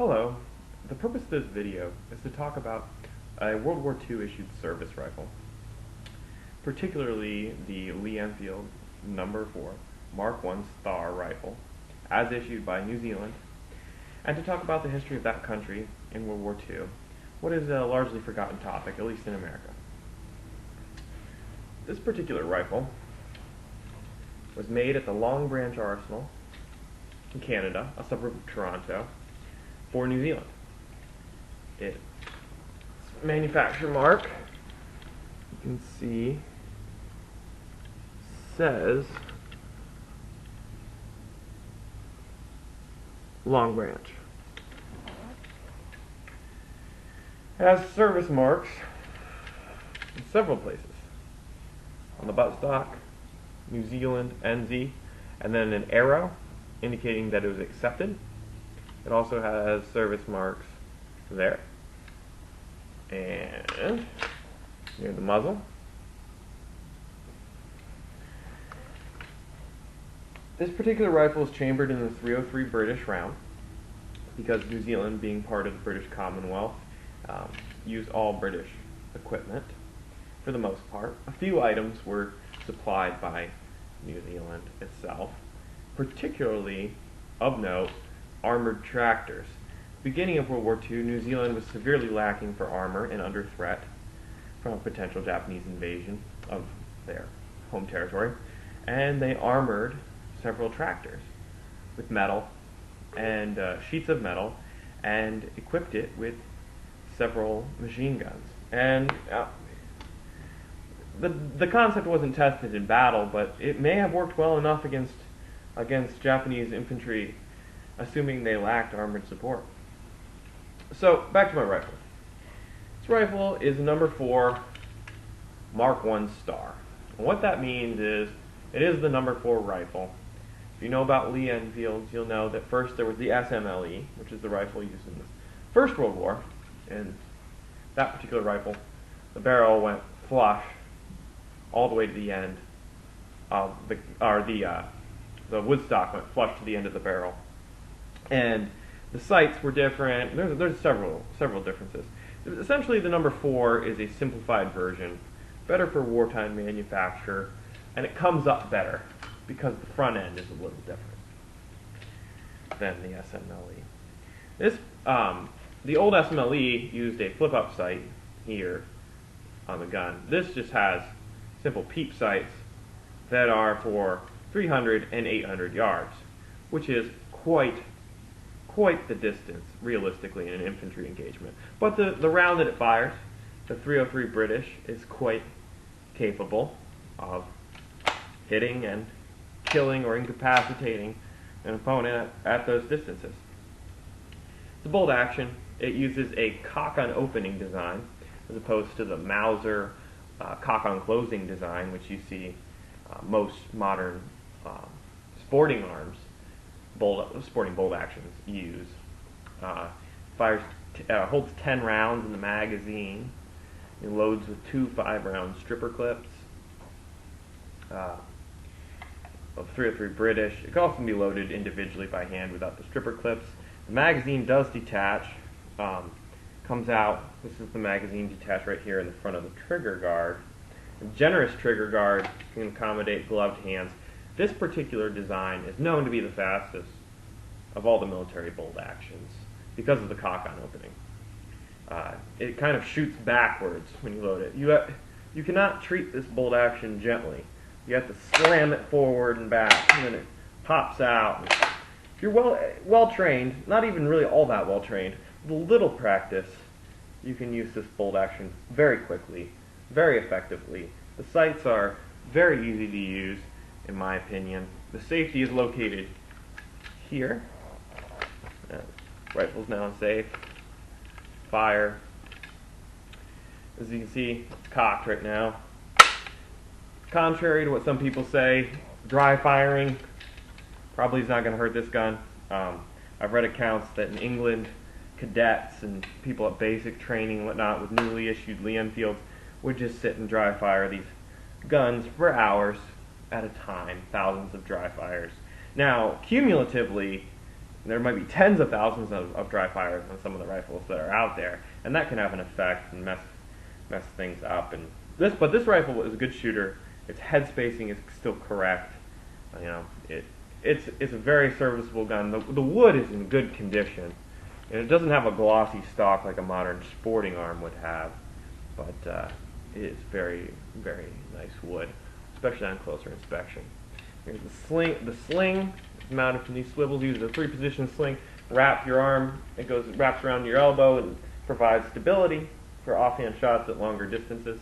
Hello. The purpose of this video is to talk about a World War II issued service rifle, particularly the Lee Enfield No. 4 Mk1 Star rifle, as issued by New Zealand, and to talk about the history of that country in World War II, what is a largely forgotten topic, at least in America. This particular rifle was made at the Long Branch Arsenal in Canada, a suburb of Toronto, for New Zealand. Its manufacturer mark, you can see, says Long Branch. It has service marks in several places. On the buttstock, New Zealand, NZ, and then an arrow indicating that it was accepted. It also has service marks there and near the muzzle. This particular rifle is chambered in the .303 British round because New Zealand, being part of the British Commonwealth, used all British equipment for the most part. A few items were supplied by New Zealand itself, particularly of note, armored tractors. Beginning of World War II, New Zealand was severely lacking for armor and under threat from a potential Japanese invasion of their home territory, and they armored several tractors with metal and sheets of metal and equipped it with several machine guns. And the concept wasn't tested in battle, but it may have worked well enough against Japanese infantry, assuming they lacked armored support. So, back to my rifle. This rifle is a No. 4 Mk1 Star. And what that means is, it is the No. 4 rifle. If you know about Lee Enfields, you'll know that first there was the SMLE, which is the rifle used in the First World War. And that particular rifle, the barrel went flush all the way to the end of the wood stock went flush to the end of the barrel. And the sights were different. There's several differences. Essentially, the No. 4 is a simplified version, better for wartime manufacture, and it comes up better because the front end is a little different than the SMLE. The old SMLE used a flip-up sight here on the gun. This just has simple peep sights that are for 300 and 800 yards, which is quite the distance, realistically, in an infantry engagement. But the round that it fires, the .303 British, is quite capable of hitting and killing or incapacitating an opponent at those distances. It's a bolt action. It uses a cock-on opening design as opposed to the Mauser cock-on closing design, which you see most modern sporting arms, sporting bolt actions use. Holds 10 rounds in the magazine. It loads with two 5-round stripper clips of .303 British. It can also be loaded individually by hand without the stripper clips. The magazine does detach. Comes out. This is the magazine detached right here in the front of the trigger guard. A generous trigger guard can accommodate gloved hands. This particular design is known to be the fastest of all the military bolt actions because of the cock-on opening. It kind of shoots backwards when you load it. You cannot treat this bolt action gently. You have to slam it forward and back, and then it pops out. If you're well trained, not even really all that well trained, with a little practice, you can use this bolt action very quickly, very effectively. The sights are very easy to use, in my opinion. The safety is located here. Rifle's now safe. Fire. As you can see, it's cocked right now. Contrary to what some people say, dry firing probably is not going to hurt this gun. I've read accounts that in England, cadets and people at basic training and whatnot with newly issued Lee Enfields would just sit and dry fire these guns for hours at a time, thousands of dry fires. Now, cumulatively, there might be tens of thousands of dry fires on some of the rifles that are out there, and that can have an effect and mess things up. But this rifle is a good shooter. Its head spacing is still correct. You know, it's a very serviceable gun. The wood is in good condition, and it doesn't have a glossy stock like a modern sporting arm would have, but it is very, very nice wood, especially on closer inspection. Here's the sling. The sling is mounted from these swivels. Uses a 3-position sling. Wrap your arm. It wraps around your elbow and provides stability for offhand shots at longer distances.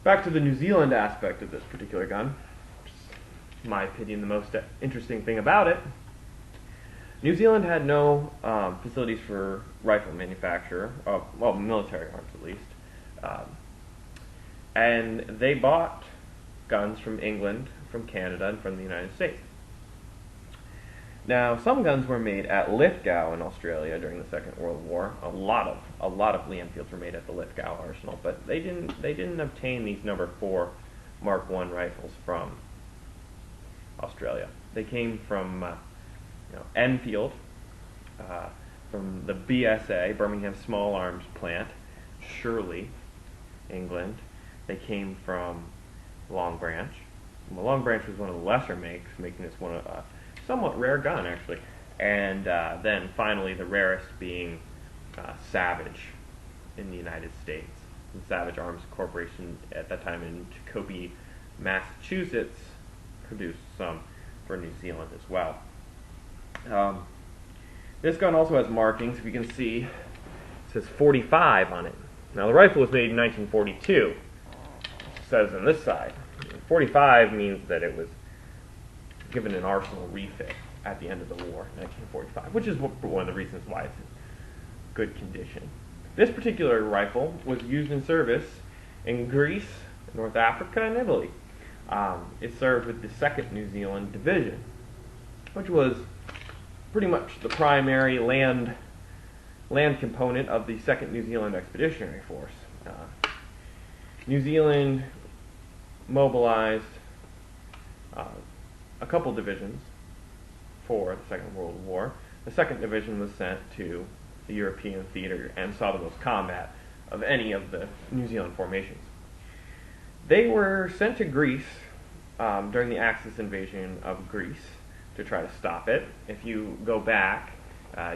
Back to the New Zealand aspect of this particular gun, which is, in my opinion, the most interesting thing about it. New Zealand had no facilities for rifle manufacture, well, military arms at least, and they bought guns from England, from Canada, and from the United States. Now, some guns were made at Lithgow in Australia during the Second World War. A lot of Lee Enfields were made at the Lithgow arsenal, but they didn't obtain these No. 4 Mk1 rifles from Australia. They came from Enfield, from the BSA, Birmingham Small Arms Plant, Shirley, England. They came from Long Branch. Well, Long Branch was one of the lesser makes, making this one a somewhat rare gun, actually. And then finally, the rarest being Savage in the United States. And Savage Arms Corporation, at that time in Jacoby, Massachusetts, produced some for New Zealand as well. This gun also has markings. If you can see, it says 45 on it. Now, the rifle was made in 1942. It says on this side. 45 means that it was given an arsenal refit at the end of the war in 1945, which is one of the reasons why it's in good condition. This particular rifle was used in service in Greece, North Africa, and Italy. It served with the 2nd New Zealand Division, which was pretty much the primary land component of the 2nd New Zealand Expeditionary Force. New Zealand mobilized a couple divisions for the Second World War. The 2nd Division was sent to the European theater and saw the most combat of any of the New Zealand formations. They were sent to Greece during the Axis invasion of Greece to try to stop it. If you go back,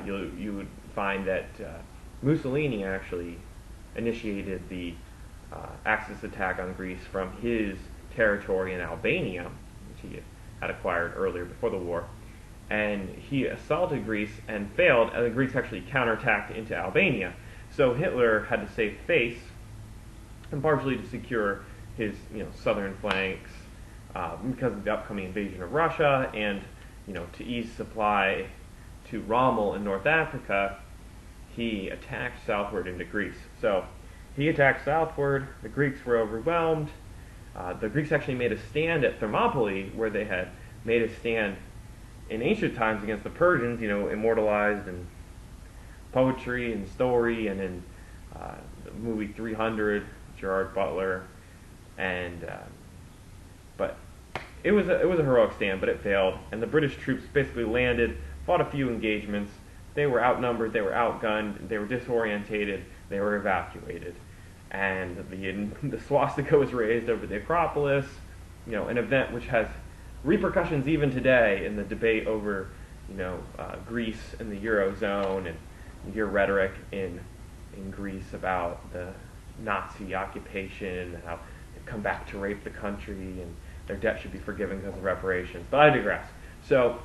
you would find that Mussolini actually initiated the Axis attack on Greece from his territory in Albania, which he had acquired earlier before the war. And he assaulted Greece and failed, and the Greeks actually counterattacked into Albania. So Hitler had to save face, and partially to secure his southern flanks because of the upcoming invasion of Russia, and to ease supply to Rommel in North Africa, he attacked southward into Greece. So he attacked southward. The Greeks were overwhelmed. The Greeks actually made a stand at Thermopylae, where they had made a stand in ancient times against the Persians, immortalized in poetry and story, and in the movie 300, Gerard Butler, and but it was a heroic stand, but it failed, and the British troops basically landed, fought a few engagements. They were outnumbered, they were outgunned, they were disorientated, they were evacuated, and the swastika was raised over the Acropolis, an event which has repercussions even today in the debate over, Greece and the Eurozone, and your rhetoric in Greece about the Nazi occupation, and how they've come back to rape the country, and their debt should be forgiven because of reparations. But I digress. So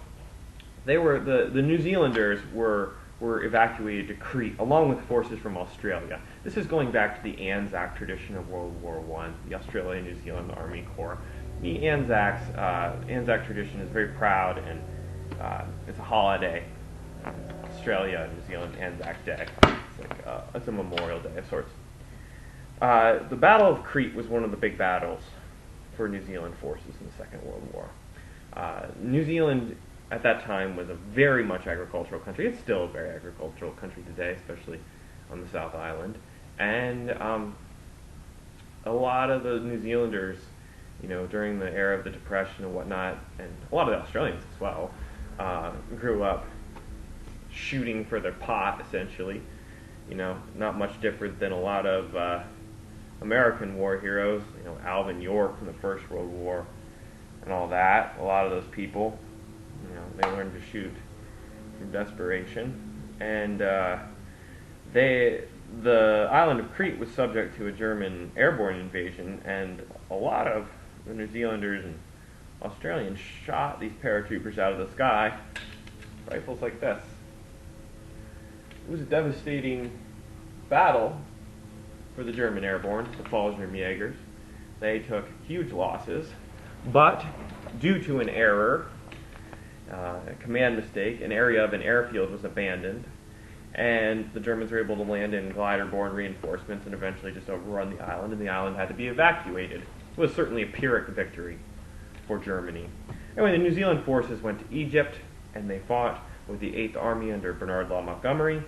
they were the New Zealanders were evacuated to Crete along with forces from Australia. This is going back to the Anzac tradition of World War I, the Australian-New Zealand Army Corps. The Anzac tradition is very proud, and it's a holiday. Australia, New Zealand, Anzac Day. It's a memorial day of sorts. The Battle of Crete was one of the big battles for New Zealand forces in the Second World War. New Zealand at that time was a very much agricultural country. It's still a very agricultural country today, especially on the South Island. And a lot of the New Zealanders, during the era of the Depression and whatnot, and a lot of the Australians as well, grew up shooting for their pot, essentially. You know, not much different than a lot of American war heroes. You know, Alvin York from the First World War and all that. A lot of those people, you know, they learned to shoot through desperation, and the island of Crete was subject to a German airborne invasion, and a lot of the New Zealanders and Australians shot these paratroopers out of the sky, rifles like this. It was a devastating battle for the German airborne, the Fallschirmjägers. They took huge losses, but due to an error, a command mistake, an area of an airfield was abandoned, and the Germans were able to land in glider-borne reinforcements and eventually just overrun the island, and the island had to be evacuated. It was certainly a Pyrrhic victory for Germany. Anyway, the New Zealand forces went to Egypt, and they fought with the 8th Army under Bernard Law Montgomery,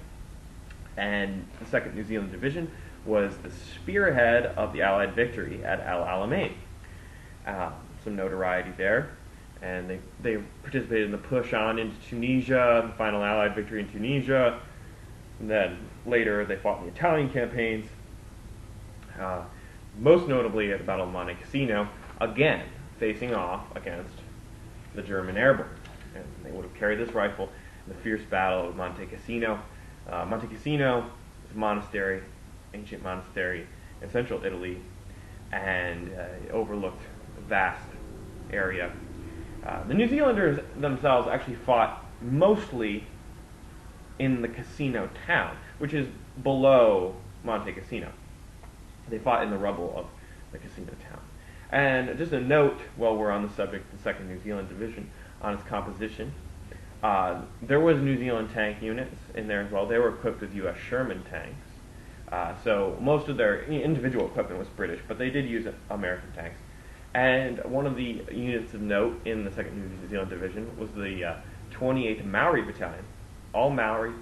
and the 2nd New Zealand Division was the spearhead of the Allied victory at El Alamein. Some notoriety there, and they participated in the push on into Tunisia, the final Allied victory in Tunisia, and then later they fought in the Italian campaigns, most notably at the Battle of Monte Cassino, again facing off against the German airborne. And they would have carried this rifle in the fierce battle of Monte Cassino. Monte Cassino is a monastery, ancient monastery in central Italy, and it overlooked a vast area. The New Zealanders themselves actually fought mostly in the Cassino town, which is below Monte Cassino. They fought in the rubble of the Cassino town. And just a note, while we're on the subject of the 2nd New Zealand Division, on its composition, there was New Zealand tank units in there as well. They were equipped with U.S. Sherman tanks. So most of their individual equipment was British, but they did use American tanks. And one of the units of note in the 2nd New Zealand Division was the 28th Maori Battalion, all Maori,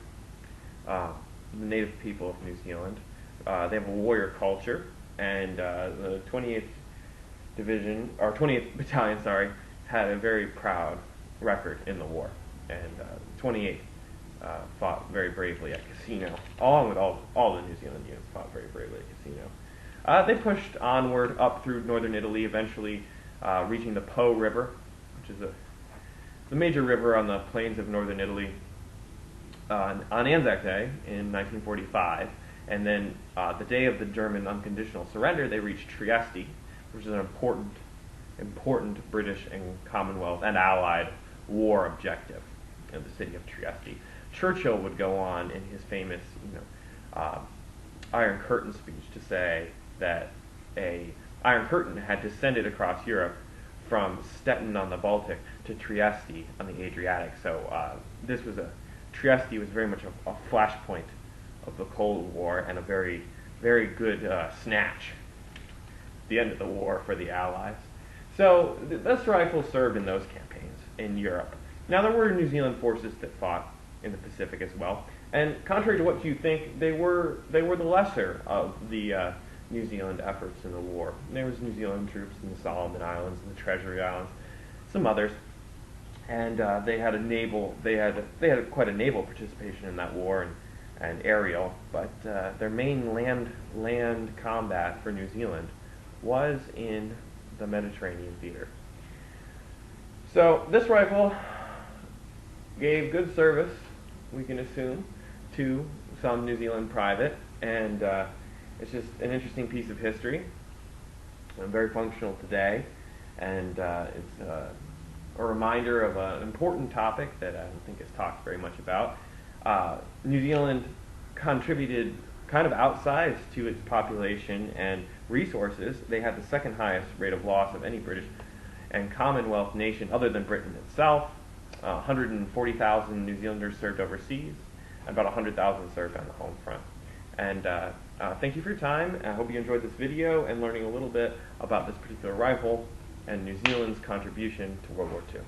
the native people of New Zealand. They have a warrior culture, and the 28th Division, or 28th Battalion, sorry, had a very proud record in the war, and 28th fought very bravely at Cassino, along with all the New Zealand units fought very bravely at Cassino. They pushed onward up through northern Italy, eventually reaching the Po River, which is the major river on the plains of northern Italy, on Anzac Day in 1945. And then the day of the German unconditional surrender, they reached Trieste, which is an important British and Commonwealth and Allied war objective in the city of Trieste. Churchill would go on in his famous, Iron Curtain speech to say that a Iron Curtain had descended across Europe from Stettin on the Baltic to Trieste on the Adriatic. So Trieste was very much a flashpoint of the Cold War and a very, very good snatch at the end of the war for the Allies. So this rifle served in those campaigns in Europe. Now there were New Zealand forces that fought in the Pacific as well, and contrary to what you think, they were the lesser of the New Zealand efforts in the war. There was New Zealand troops in the Solomon Islands and the Treasury Islands, some others, and they had quite a naval participation in that war and aerial, but their main land combat for New Zealand was in the Mediterranean theater. So this rifle gave good service, we can assume, to some New Zealand private, and it's just an interesting piece of history, and very functional today, and it's a reminder of an important topic that I don't think is talked very much about. New Zealand contributed kind of outsized to its population and resources. They had the second highest rate of loss of any British and Commonwealth nation other than Britain itself. 140,000 New Zealanders served overseas, and about 100,000 served on the home front. And thank you for your time. I hope you enjoyed this video and learning a little bit about this particular rifle and New Zealand's contribution to World War II.